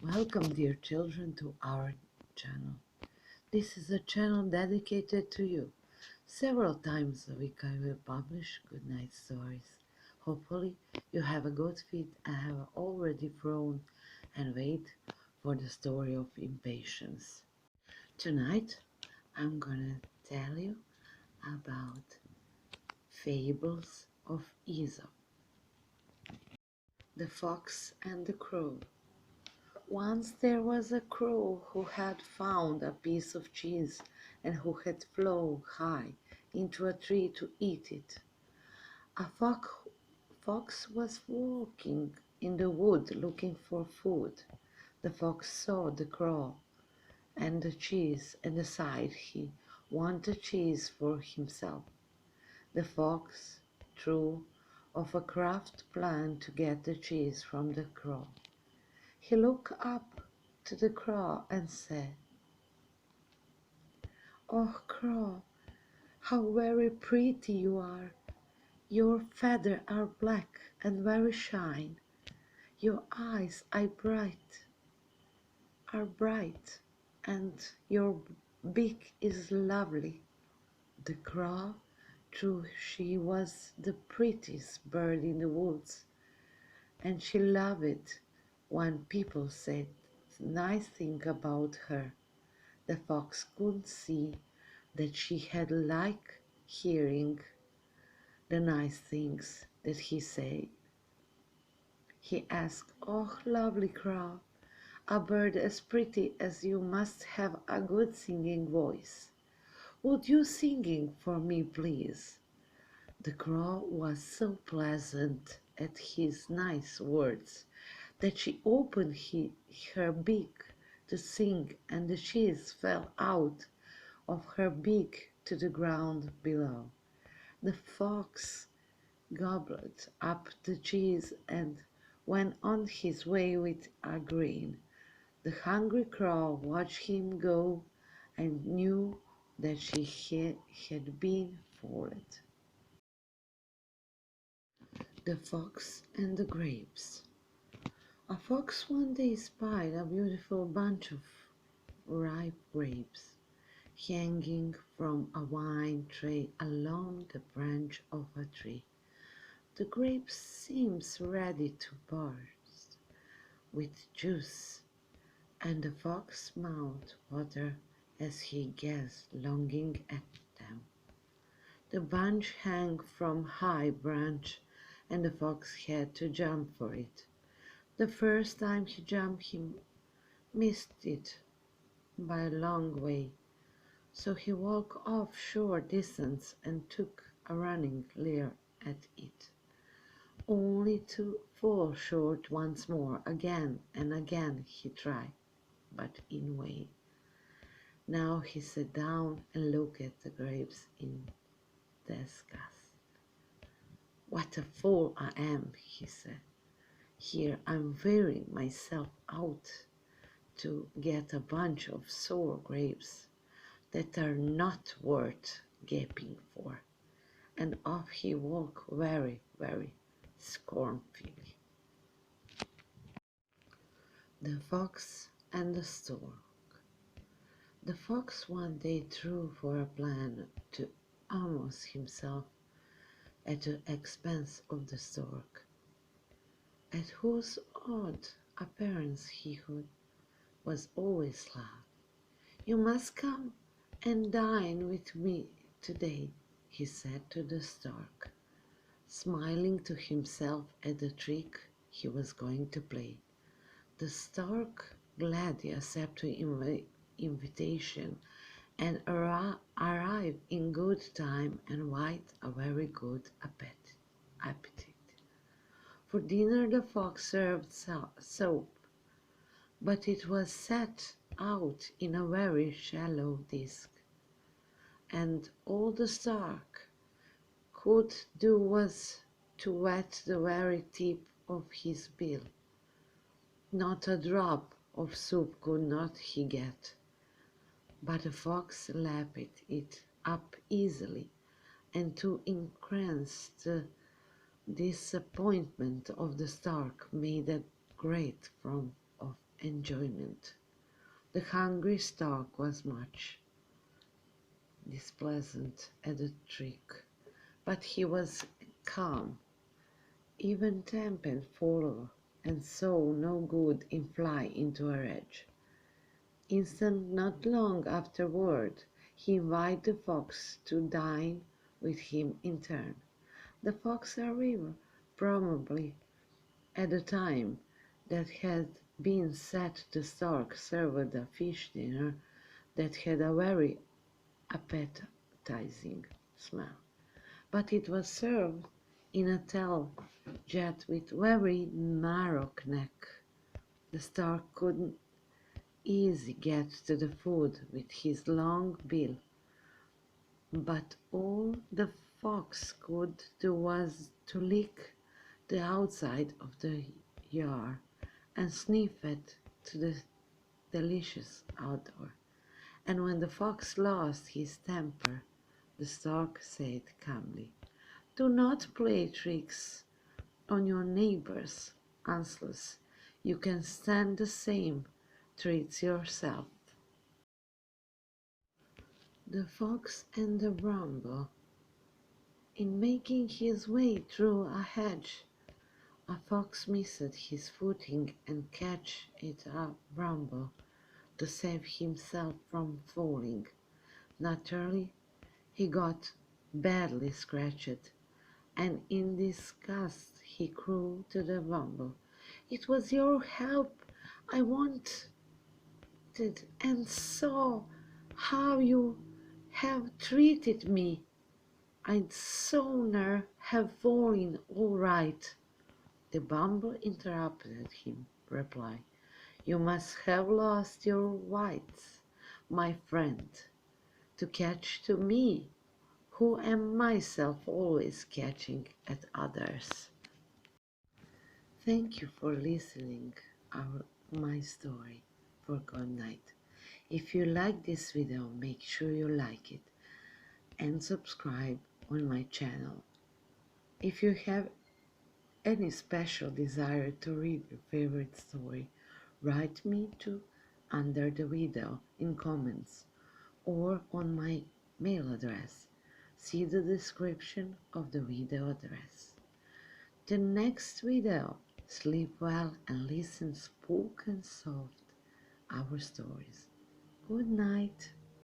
Welcome, dear children, to our channel. This is a channel dedicated to you. Several times a week I will publish good night stories. Hopefully you have a good feet and have already frown and wait for the story of impatience. Tonight I'm gonna tell you about Fables of Aesop. The Fox and the Crow. Once there was a crow who had found a piece of cheese and who had flown high into a tree to eat it. A fox was walking in the wood looking for food. The fox saw the crow and the cheese and decided he wanted cheese for himself. The fox threw of a craft plan to get the cheese from the crow. He looked up to the crow and said, "Oh, crow, how very pretty you are! Your feathers are black and very shine. Your eyes are bright, and your beak is lovely." The crow thought she was the prettiest bird in the woods, and she loved it when people said nice things about her. The fox could see that she had liked hearing the nice things that he said. He asked, "Oh, lovely crow, a bird as pretty as you must have a good singing voice. Would you singing for me, please?" The crow was so pleasant at his nice words that she opened her beak to sing, and the cheese fell out of her beak to the ground below. The fox gobbled up the cheese and went on his way with a grin. The hungry crow watched him go and knew that she had been fooled. The Fox and the Grapes. A fox one day spied a beautiful bunch of ripe grapes hanging from a vine tray along the branch of a tree. The grapes seemed ready to burst with juice, and the fox's mouth watered as he gazed longing at them. The bunch hung from a high branch, and the fox had to jump for it. The first time he jumped he missed it by a long way, so he walked off short distance and took a running leap at it, only to fall short once more. Again and again he tried, but in vain. Now he sat down and looked at the grapes in disgust. "What a fool I am," he said. "Here I'm wearing myself out to get a bunch of sour grapes that are not worth gaping for." And off he walked very, very scornfully. The Fox and the Stork. The fox one day threw for a plan to amuse himself at the expense of the stork, at whose odd appearance he was always laughed. "You must come and dine with me today," he said to the stork, smiling to himself at the trick he was going to play. The stork gladly accepted the invitation and arrived in good time and with a very good appetite. For dinner the fox served soup, but it was set out in a very shallow dish, and all the stork could do was to wet the very tip of his bill. Not a drop of soup could not he get, but the fox lapped it up easily, and to increase the disappointment of the stork made a great from of enjoyment. The hungry stork was much displeased at the trick, but he was calm, even-tempered follower, and saw no good in fly into a rage. Not long afterward, he invited the fox to dine with him in turn. The fox arrived probably at the time that had been set. The stork served a fish dinner that had a very appetizing smell, but it was served in a tall jet with very narrow neck. The stork couldn't easily get to the food with his long bill, but all the fox could do was to lick the outside of the jar and sniff it to the delicious odor. And when the fox lost his temper, the stork said calmly, "Do not play tricks on your neighbors, unless you can stand the same treats yourself." The fox and the bramble. In making his way through a hedge, a fox missed his footing and catch it a bramble to save himself from falling. Naturally, he got badly scratched, and in disgust he crew to the bramble. "It was your help I wanted, and saw how you have treated me. I'd sooner have fallen all right." The bumble interrupted him, reply, "You must have lost your wits, my friend, to catch to me, who am myself always catching at others." Thank you for listening my story for good night. If you like this video, make sure you like it and subscribe on my channel. If you have any special desire to read your favorite story, write me to under the video in comments or on my mail address. See the description of the video address. The next video, sleep well and listen spook and soft our stories. Good night.